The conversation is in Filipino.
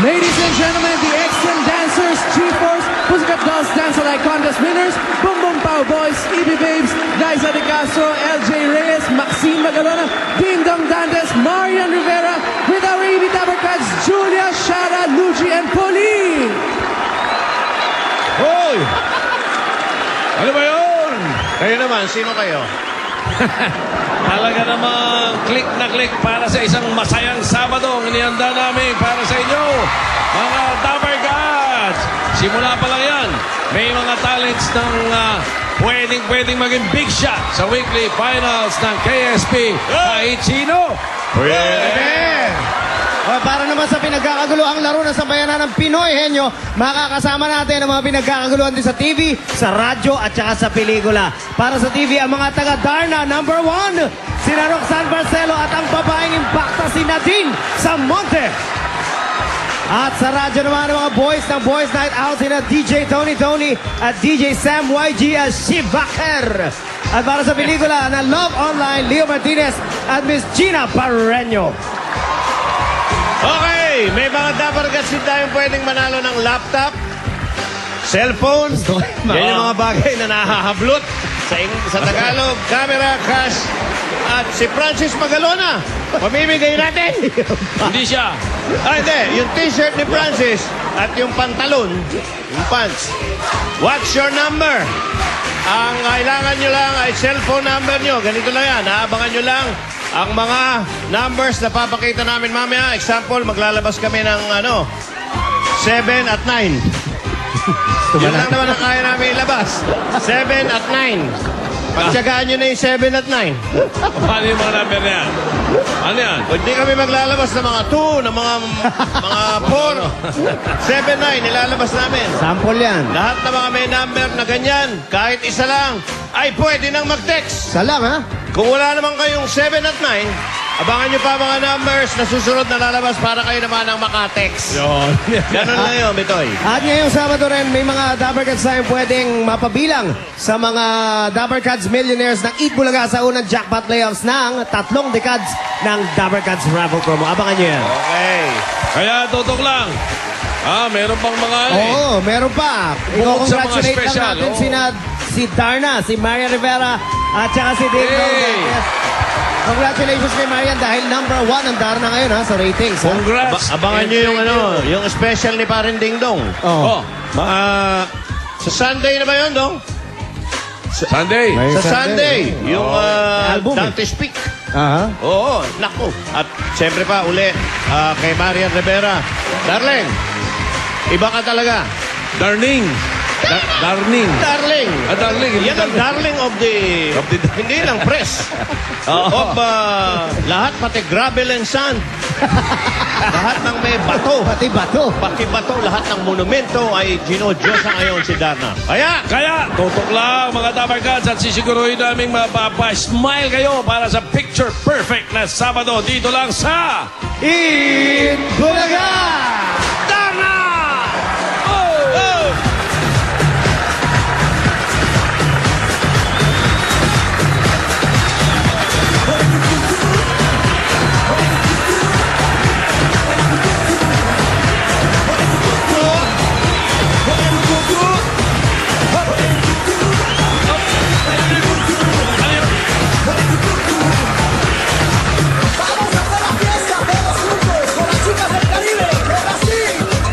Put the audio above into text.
Ladies and gentlemen, the Extreme Dancers, G-Force, Pussycat Dolls Dance-Alike Contest winners, Boom Boom Pow Boys, EB Babes, Liza De Castro, LJ Reyes, Maxine Magalona, Ding Dong Dantes, Marian Rivera, with our EB Tabarcats, Julia, Shara, Luigi, and Pauline. Hoy! Ano ba yun? Kayo naman, sino kayo? Talaga namang click na click para sa isang masayang Sabado ang inihanda namin para sa inyo, mga Tabarcats. Simula pa lang yan, may mga talents ng pwedeng maging big shot sa weekly finals ng KSP. Kahit sino, pwede. O, para naman sa pinagkakaguluhang laro ng sambayanan ng Pinoy, Henyo, makakasama natin ang mga pinagkakaguluhan din sa TV, sa radyo at saka sa pelikula. Para sa TV, ang mga taga-Darna, number 1, sina Roxanne Barcelo at ang babaeng impacta si Nadine Samonte. At sa radyo naman ang mga boys ng Boys Night Out, sina DJ Tony at DJ Sam YG as Shivaker. At para sa pelikula na Love Online, Leo Martinez at Miss Gina Pareño. Okay, may mga Tabarcats din tayong pwedeng manalo ng laptop, cellphone, yan yung mga bagay na nahahablot sa Tagalog, camera, cash, at si Francis Magalona. Pamimigay natin. Hindi siya. Hindi. Yung t-shirt ni Francis at yung pantalon, yung pants. What's your number? Ang kailangan nyo lang ay cellphone number nyo. Ganito lang yan. Naabangan nyo lang ang mga numbers na papakita namin mamaya. Example, maglalabas kami ng 7 at 9. Yun lang naman ang kaya namin ilabas. 7 at 9. Pagtsagaan nyo na yung 7 at 9. Paano yung mga number na yan? Ano yan? Hindi kami maglalabas ng mga 2, ng mga 4. 7, 9, nilalabas namin. Sample yan. Lahat ng mga may number na ganyan, kahit isa lang, ay pwede nang mag-text. Isa lang, ha? Kung wala naman kayong 7 at 9, abangan nyo pa mga numbers na susunod na lalabas para kayo naman ang makatext. Yun. Ganun lang yun, Bitoy. At ngayong Sabado rin, may mga Dabber Cats tayong pwedeng mapabilang sa mga Dabber Cats Millionaires ng Eat Bulaga sa unang jackpot playoffs ng 3 decads ng Dabber Cats Raffle Promo. Abangan nyo yan. Okay. Kaya tutok lang. Meron pang mga Oo, meron pa. Bukod sa mga I-congratulate lang special, natin oo. si Darna, si Maria Rivera, at saka si Dave Hey! Yes. Congratulations kay Marian dahil number 1 ang Darna ngayon ha, sa ratings. Ha? Congrats. Abangan nyo yung yung special ni Parin Ding Dong. Oh. Sa Sunday na ba yun, Dong? Sunday. May Sa Sunday. Yung album, Dante's Peak. Aha. Oo, naku. At siyempre pa, uli, kay Marian Rivera. Darling, iba ka talaga. Darning. Darning. Darling. Darling. Yan ang darling of the hindi lang press. Of lahat, pati gravel and sand. Lahat ng may bato. Pati bato. Pati bato, lahat ng monumento ay ginodyosa ngayon si Darna. Kaya, tutok lang mga Dabber Cats at sisiguruhin naming mapapa-smile kayo para sa picture perfect na Sabado dito lang sa Eat Bulaga!